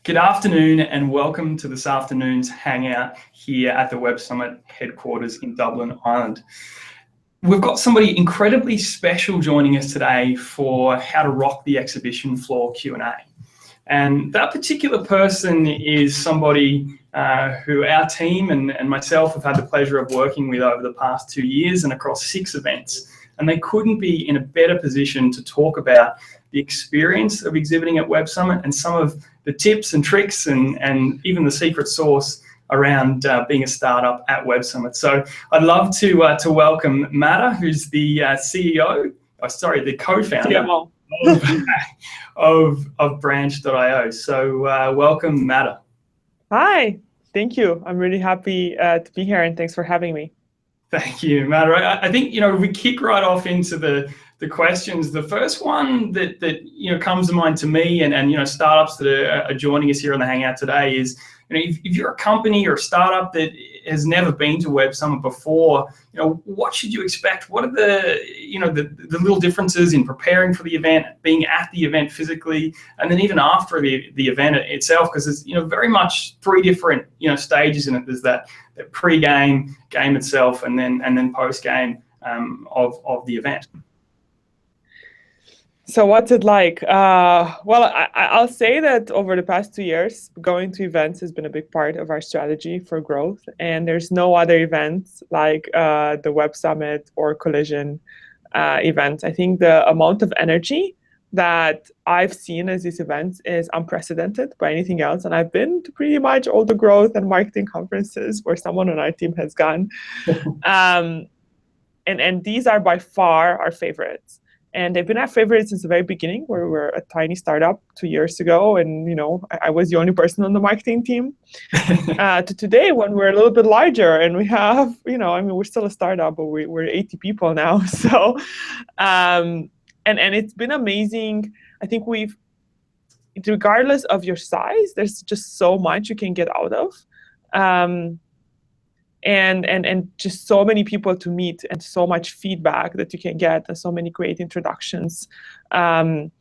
Good afternoon and welcome to this afternoon's hangout here at the Web Summit headquarters in Dublin, Ireland. We've got somebody incredibly special joining us today for How to Rock the Exhibition Floor Q&A. And that particular person is somebody who our team and myself have had the pleasure of working with over the past 2 years and across 6 events. And they couldn't be in a better position to talk about the experience of exhibiting at Web Summit and some of the tips and tricks and even the secret sauce around being a startup at Web Summit. So I'd love to welcome Mada, who's the the co-founder of Branch.io. So welcome, Mada. Hi, thank you. I'm really happy to be here, and thanks for having me. Thank you, Mada. I think we kick right off into the questions. The first one that comes to mind to me and startups that are joining us here on the Hangout today is, if you're a company or a startup that has never been to Web Summit before, what should you expect? What are the little differences in preparing for the event, being at the event physically, and then even after the event itself? Because there's very much 3 different stages in it. There's that pre-game, game itself, and then post-game of the event. So what's it like? Well, I'll say that over the past 2 years, going to events has been a big part of our strategy for growth. And there's no other events like the Web Summit or Collision events. I think the amount of energy that I've seen as these events is unprecedented by anything else. And I've been to pretty much all the growth and marketing conferences where someone on our team has gone. And these are by far our favorites. And they've been our favorites since the very beginning, where we were a tiny startup 2 years ago. And, I was the only person on the marketing team to today when we're a little bit larger and we have, we're still a startup, but we're 80 people now. So, and it's been amazing. I think regardless of your size, there's just so much you can get out of. And just so many people to meet and so much feedback that you can get and so many great introductions. And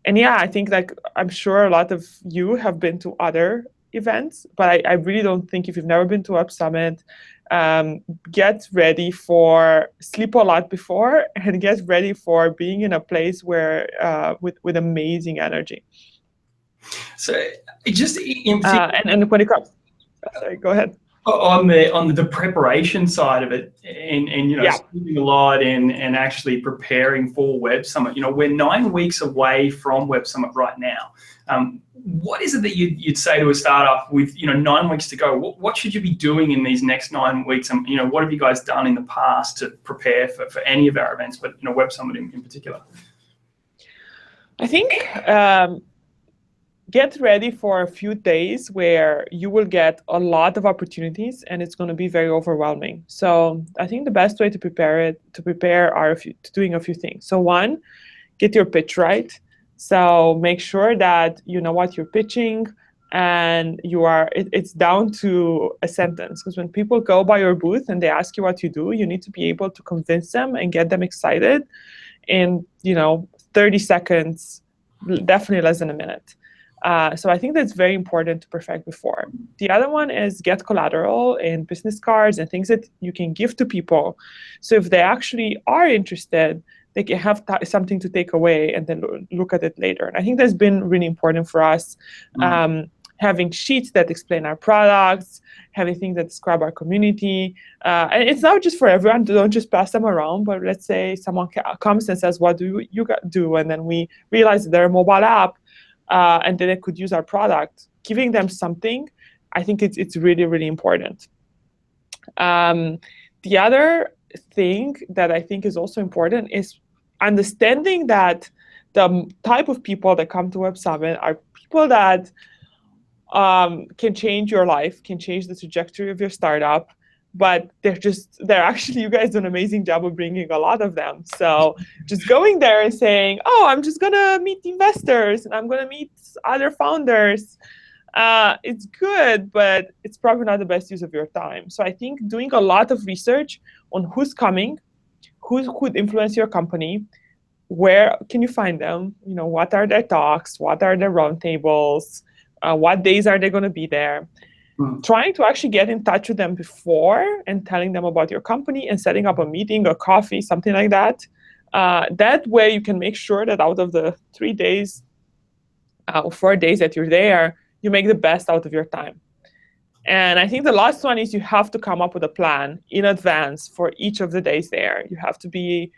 yeah, I think I'm sure a lot of you have been to other events, but I really don't think if you've never been to Web Summit, get ready for sleep a lot before and get ready for being in a place where with amazing energy. So just and when it comes, sorry, go ahead. On the preparation side of it, and sleeping a lot and actually preparing for Web Summit, we're 9 weeks away from Web Summit right now. What is it that you'd say to a startup with 9 weeks to go? What should you be doing in these next 9 weeks? And what have you guys done in the past to prepare for any of our events, but Web Summit in particular? I think get ready for a few days where you will get a lot of opportunities and it's going to be very overwhelming. So I think the best way to prepare are doing a few things. So one, get your pitch right. So make sure that you know what you're pitching and it's down to a sentence. Because when people go by your booth and they ask you what you do, you need to be able to convince them and get them excited in 30 seconds, definitely less than a minute. So I think that's very important to perfect before. The other one is get collateral and business cards and things that you can give to people. So if they actually are interested, they can have something to take away and then look at it later. And I think that's been really important for us, having sheets that explain our products, having things that describe our community. And it's not just for everyone, don't just pass them around, but let's say someone comes and says, what do you do? And then we realize that they're a mobile app. And then they could use our product. Giving them something, I think it's really, really important. The other thing that I think is also important is understanding that the type of people that come to Web Summit are people that can change your life, can change the trajectory of your startup, but they're actually, you guys do an amazing job of bringing a lot of them. So just going there and saying, I'm just going to meet investors and I'm going to meet other founders. It's good, but it's probably not the best use of your time. So I think doing a lot of research on who's coming, who could influence your company, where can you find them, what are their talks, what are their roundtables, what days are they going to be there. Trying to actually get in touch with them before and telling them about your company and setting up a meeting or coffee, something like that. That way you can make sure that out of the 3 days or 4 days that you're there, you make the best out of your time. And I think the last one is you have to come up with a plan in advance for each of the days there. You have to be,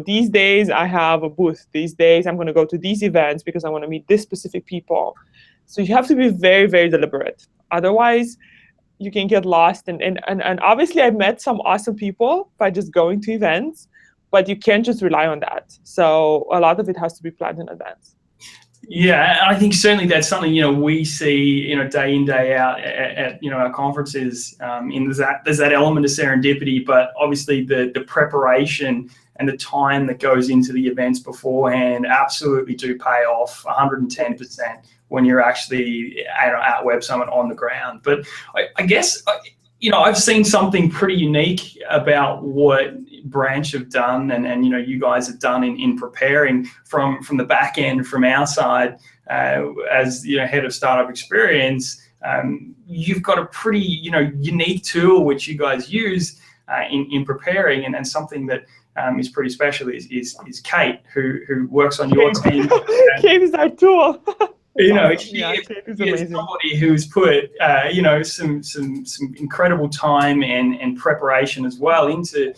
these days I have a booth. These days I'm going to go to these events because I want to meet this specific people. So you have to be very, very deliberate. Otherwise, you can get lost. And obviously, I've met some awesome people by just going to events, but you can't just rely on that. So a lot of it has to be planned in advance. Yeah, I think certainly that's something we see day in, day out at our conferences. There's that element of serendipity, but obviously the preparation and the time that goes into the events beforehand absolutely do pay off 110% when you're actually at Web Summit on the ground. But I guess I've seen something pretty unique about what Branch have done and you guys have done in preparing from the back end from our side as head of startup experience. You've got a pretty unique tool which you guys use in preparing, and something that is pretty special is Kate, who works on your team. Kate is our tool. Kate is somebody who's put some incredible time and preparation as well into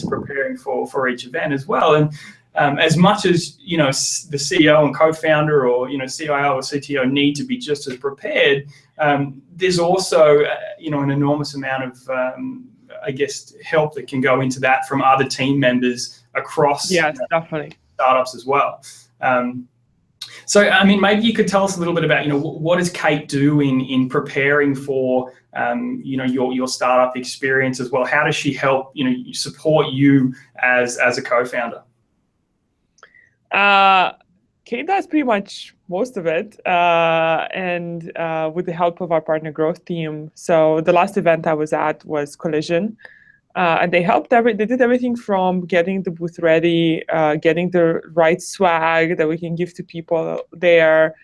preparing for each event as well. And as much as the CEO and co-founder or CIO or CTO need to be just as prepared, there's also an enormous amount of I guess help that can go into that from other team members across definitely startups as well. So, I mean, maybe you could tell us a little bit about, what does Kate do in preparing for, your startup experience as well? How does she help, support you as a co-founder? Kate does pretty much most of it, and with the help of our partner growth team. So the last event I was at was Collision. And they helped they did everything from getting the booth ready, getting the right swag that we can give to people there,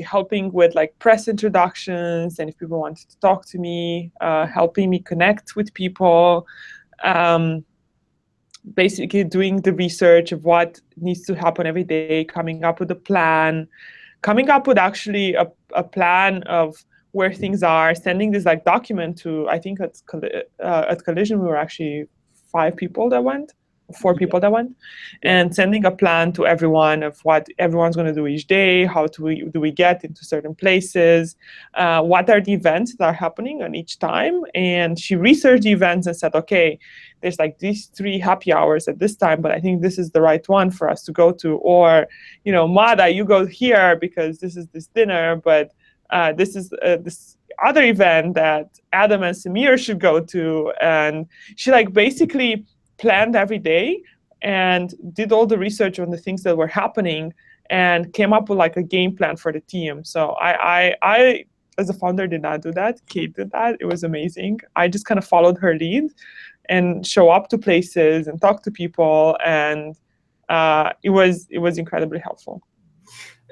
helping with like press introductions, and if people wanted to talk to me, helping me connect with people, basically doing the research of what needs to happen every day, coming up with a plan, coming up with actually a plan of where things are, sending this like document to, I think at Collision, we were actually 4 people that went, and sending a plan to everyone of what everyone's going to do each day, how do we get into certain places, what are the events that are happening on each time. And she researched the events and said, okay, there's like these 3 happy hours at this time, but I think this is the right one for us to go to. Or, Mada, you go here because this is this dinner, but this is this other event that Adam and Samir should go to. And she like basically planned every day and did all the research on the things that were happening and came up with like a game plan for the team. So I as a founder did not do that. Kate did that. It was amazing. I just kind of followed her lead and show up to places and talk to people, and it was incredibly helpful.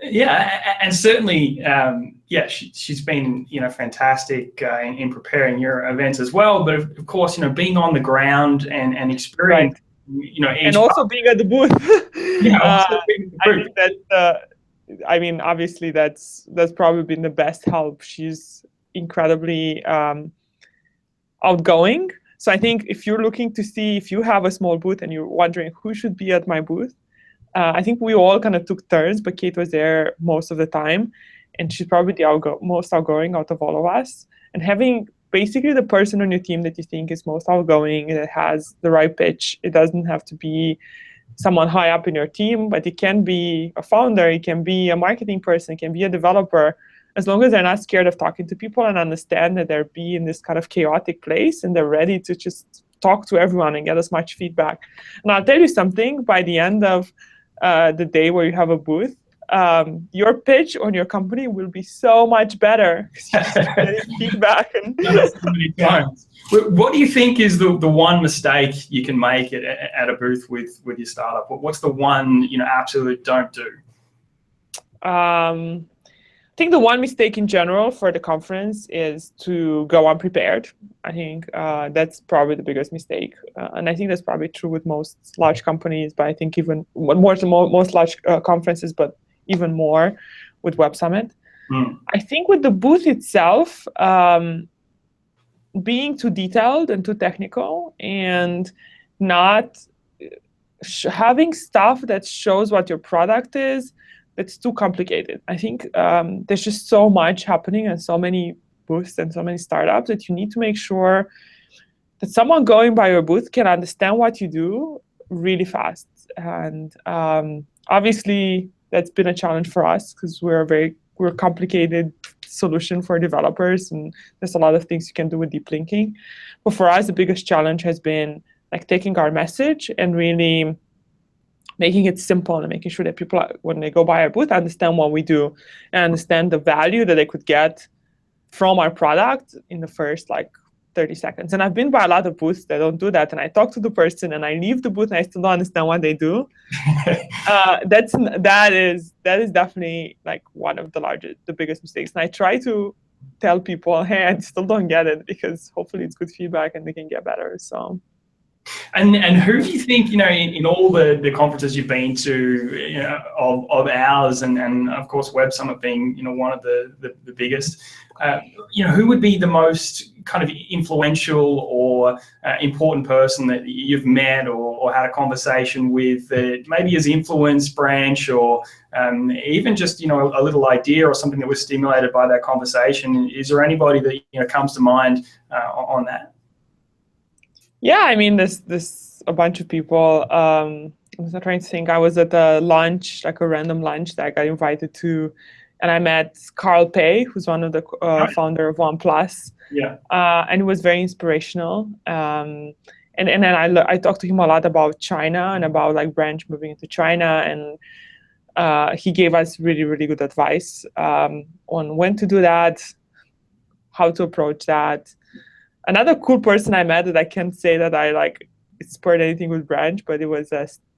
Yeah, and certainly, she's been, fantastic in preparing your events as well. But of course, being on the ground and experience, right. And also being at the booth. I mean, obviously, that's probably been the best help. She's incredibly outgoing. So I think if you're looking to see if you have a small booth and you're wondering who should be at my booth, I think we all kind of took turns, but Kate was there most of the time, and she's probably the most outgoing out of all of us. And having basically the person on your team that you think is most outgoing, that has the right pitch, it doesn't have to be someone high up in your team, but it can be a founder, it can be a marketing person, it can be a developer, as long as they're not scared of talking to people and understand that they're in this kind of chaotic place and they're ready to just talk to everyone and get as much feedback. And I'll tell you something, by the end of the day where you have a booth, your pitch on your company will be so much better because you're just getting feedback. And so many times. What do you think is the one mistake you can make at a booth with your startup? What's the one absolute don't do? I think the one mistake in general for the conference is to go unprepared. I think that's probably the biggest mistake. And I think that's probably true with most large companies, but I think even most large conferences, but even more with Web Summit. I think with the booth itself, being too detailed and too technical and not having stuff that shows what your product is, it's too complicated. I think there's just so much happening and so many booths and so many startups that you need to make sure that someone going by your booth can understand what you do really fast. And obviously, that's been a challenge for us because we're a complicated solution for developers, and there's a lot of things you can do with deep linking. But for us, the biggest challenge has been like taking our message and really making it simple and making sure that people, when they go by our booth, understand what we do and understand the value that they could get from our product in the first 30 seconds. And I've been by a lot of booths that don't do that. And I talk to the person and I leave the booth and I still don't understand what they do. That is definitely one of the biggest mistakes. And I try to tell people, hey, I still don't get it, because hopefully it's good feedback and they can get better. So. And who do you think, in all the conferences you've been to, of ours, and of course Web Summit being, one of the biggest, who would be the most kind of influential or important person that you've met or had a conversation with that maybe has influenced Branch, or even just, a little idea or something that was stimulated by that conversation? Is there anybody that, comes to mind on that? Yeah, I mean, there's a bunch of people. I was trying to think. I was at a lunch, a random lunch that I got invited to, and I met Carl Pei, who's one of the founder of OnePlus. Yeah. And it was very inspirational. And then I talked to him a lot about China and about Branch moving into China, and he gave us really, really good advice on when to do that, how to approach that. Another cool person I met that I can't say that it spurred anything with Branch, but it was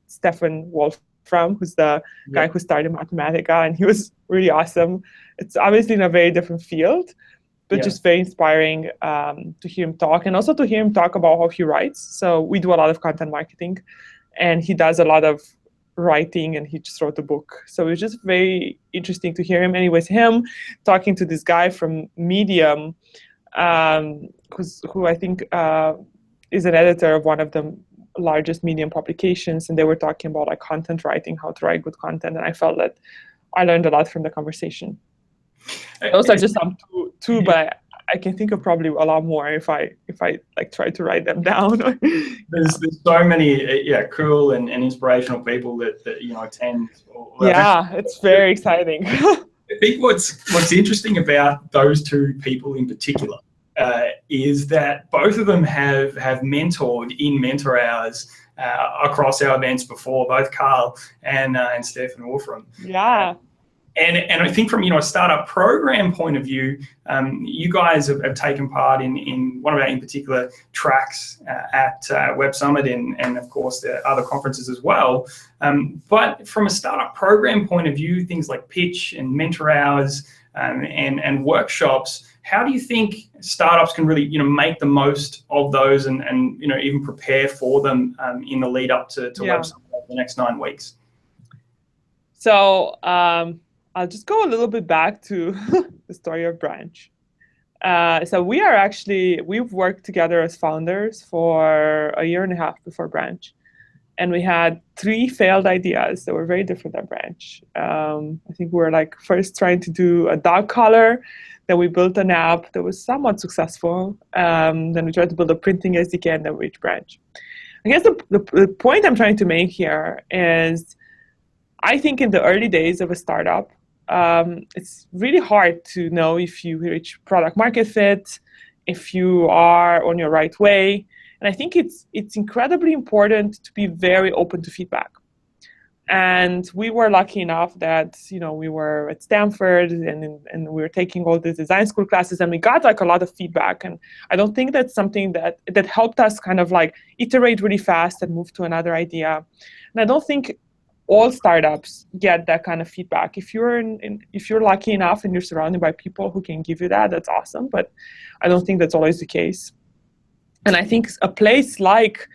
Stefan Wolfram, who's the guy who started Mathematica, and he was really awesome. It's obviously in a very different field, but just very inspiring to hear him talk, and also to hear him talk about how he writes. So we do a lot of content marketing, and he does a lot of writing, and he just wrote a book. So it was just very interesting to hear him. And it was him talking to this guy from Medium, who I think is an editor of one of the largest Medium publications, and they were talking about content writing, how to write good content, and I felt that I learned a lot from the conversation. Those are just some two, but I can think of probably a lot more if I try to write them down. There's so many cool and inspirational people that attend. Yeah, it's very exciting. I think what's interesting about those two people in particular is that both of them have mentored in mentor hours across our events before, both Carl and Stefan Wolfram. Yeah. And I think from a startup program point of view, you guys have taken part in one of our in particular tracks at Web Summit and of course the other conferences as well. But from a startup program point of view, things like pitch and mentor hours and workshops, how do you think startups can really make the most of those and even prepare for them in the lead up to Web Summit over the next 9 weeks? So I'll just go a little bit back to the story of Branch. So we've worked together as founders for a year and a half before Branch. And we had 3 failed ideas that were very different than Branch. I think we were first trying to do a dog collar, then we built an app that was somewhat successful. Then we tried to build a printing SDK, and then we reached Branch. I guess the point I'm trying to make here is, I think in the early days of a startup, it's really hard to know if you reach product market fit, if you are on your right way. And I think it's incredibly important to be very open to feedback. And we were lucky enough that we were at Stanford and we were taking all these design school classes, and we got a lot of feedback. And I don't think that's something that helped us kind of iterate really fast and move to another idea. And I don't think all startups get that kind of feedback. If you're lucky enough and you're surrounded by people who can give you that, that's awesome. But I don't think that's always the case. And I think a place like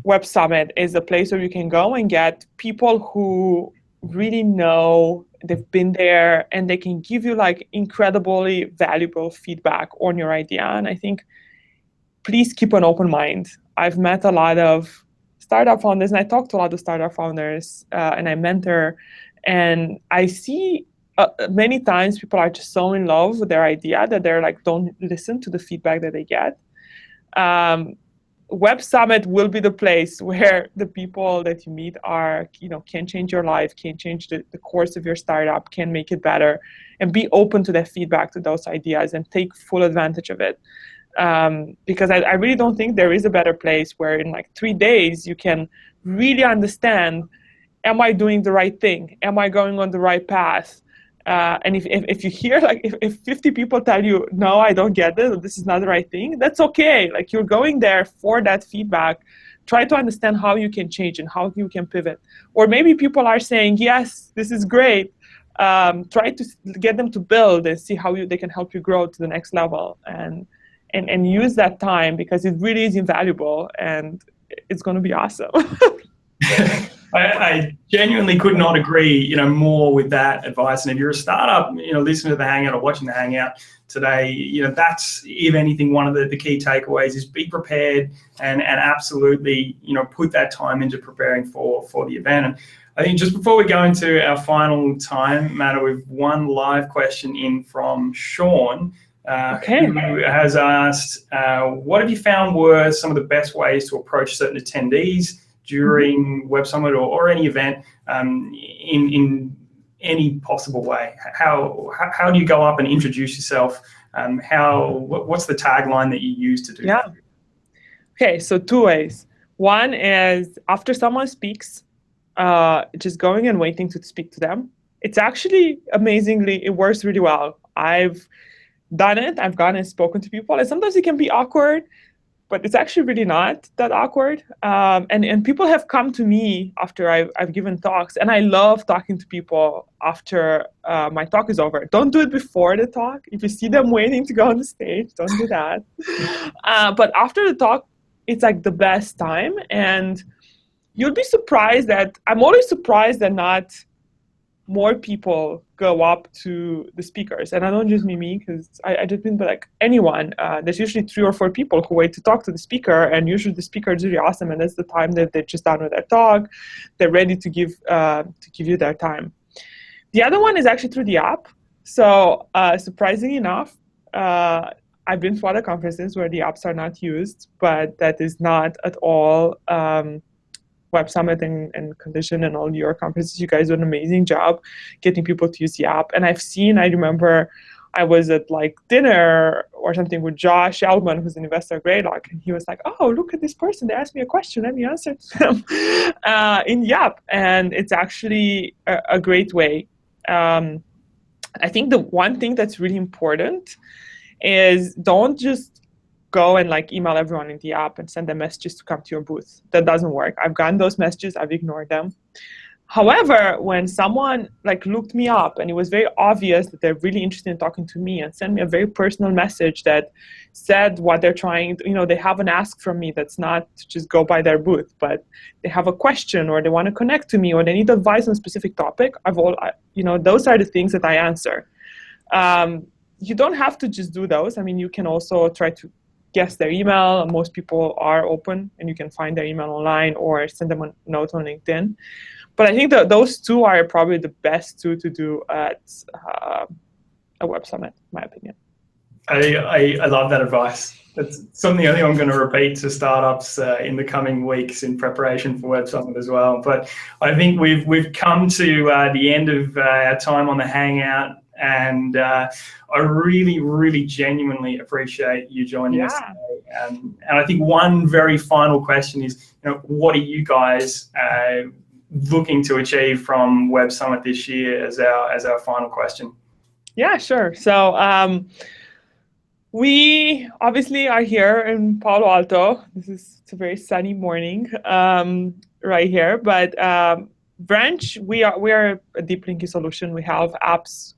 Web Summit is a place where you can go and get people who really know, they've been there, and they can give you like incredibly valuable feedback on your idea. And I think please keep an open mind. I've met a lot of startup founders, and I talk to a lot of startup founders, and I mentor, and I see many times people are just so in love with their idea that they're like, don't listen to the feedback that they get. Web Summit will be the place where the people that you meet are, can change your life, can change the course of your startup, can make it better, and be open to that feedback, to those ideas, and take full advantage of it. Because I really don't think there is a better place where in like 3 days you can really understand, am I doing the right thing? Am I going on the right path? And if you hear, like, if 50 people tell you, no, I don't get it, or this is not the right thing, that's okay. Like, you're going there for that feedback. Try to understand how you can change and how you can pivot. Or maybe people are saying, yes, this is great. Try to get them to build and see how they can help you grow to the next level. And use that time, because it really is invaluable and it's going to be awesome. I genuinely could not agree, more with that advice. And if you're a startup, listening to the Hangout or watching the Hangout today, that's, if anything, one of the key takeaways is be prepared and absolutely, put that time into preparing for the event. And I think just before we go into our final time, Mada, we've one live question in from Sean. Who has asked, what have you found were some of the best ways to approach certain attendees during Web Summit or any event, in any possible way? How do you go up and introduce yourself? What's the tagline that you use to do that? Okay, so 2 ways. One is after someone speaks, just going and waiting to speak to them. It's actually amazingly, it works really well. I've done it. I've gone and spoken to people, and sometimes it can be awkward, but it's actually really not that awkward. And people have come to me after I've given talks, and I love talking to people after my talk is over. Don't do it before the talk. If you see them waiting to go on the stage, don't do that. But after the talk, it's like the best time, and you'll be surprised that I'm always surprised that not more people go up to the speakers. And I don't just mean me, because I just mean, but like anyone. There's usually 3 or 4 people who wait to talk to the speaker, and usually the speaker is really awesome, and that's the time that they're just done with their talk. They're ready to give you their time. The other one is actually through the app. So surprisingly enough, I've been to other conferences where the apps are not used, but that is not at all Web Summit and Condition and all your conferences. You guys do an amazing job getting people to use the app. And I remember I was at like dinner or something with Josh Elman, who's an investor at Greylock, and he was like, oh, look at this person. They asked me a question. Let me answer to them in the app. And it's actually a great way. I think the one thing that's really important is don't just go and like email everyone in the app and send them messages to come to your booth. That doesn't work. I've gotten those messages, I've ignored them. However, when someone like looked me up and it was very obvious that they're really interested in talking to me and sent me a very personal message that said what they're trying, they have an ask from me that's not to just go by their booth, but they have a question or they want to connect to me or they need advice on a specific topic, those are the things that I answer. You don't have to just do those. I mean, you can also try to guess their email. Most people are open and you can find their email online or send them a note on LinkedIn. But I think that those 2 are probably the best 2 to do at a Web Summit, in my opinion. I love that advice. That's something I think I'm going to repeat to startups in the coming weeks in preparation for Web Summit as well. But I think we've come to the end of our time on the Hangout. And I really, really genuinely appreciate you joining us today. And I think one very final question is, what are you guys looking to achieve from Web Summit this year as our final question? Yeah, sure. So we obviously are here in Palo Alto. It's a very sunny morning right here, but Branch, we are a deep linking solution. We help apps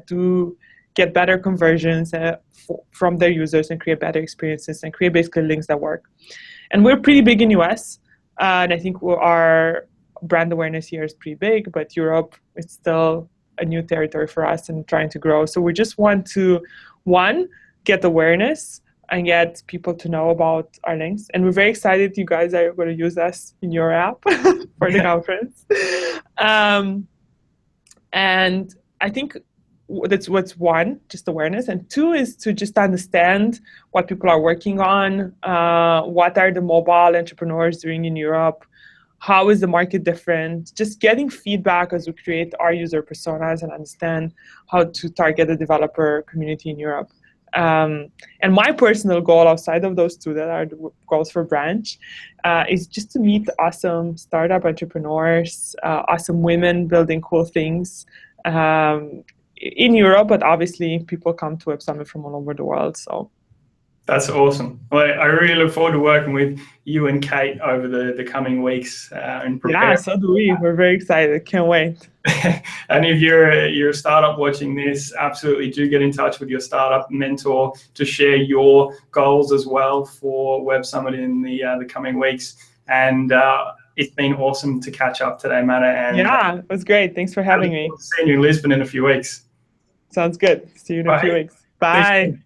to get better conversions from their users and create better experiences and create basically links that work. And we're pretty big in US, and I think our brand awareness here is pretty big, but Europe is still a new territory for us and trying to grow. So we just want to, one, get awareness and get people to know about our links. And we're very excited you guys are going to use us in your app for the conference. And I think that's what's one, just awareness. And two is to just understand what people are working on, what are the mobile entrepreneurs doing in Europe, how is the market different, just getting feedback as we create our user personas and understand how to target the developer community in Europe. And my personal goal outside of those two that are the goals for Branch is just to meet awesome startup entrepreneurs, awesome women building cool things in Europe, but obviously people come to Web Summit from all over the world. So that's awesome. Well, I really look forward to working with you and Kate over the coming weeks and preparing. Yeah, so do we. We're very excited. Can't wait. And if you're a startup watching this, absolutely do get in touch with your startup mentor to share your goals as well for Web Summit in the coming weeks. And it's been awesome to catch up today, Mada. And yeah, it was great. Thanks for having me. See you in Lisbon in a few weeks. Sounds good. See you in a few weeks. Bye.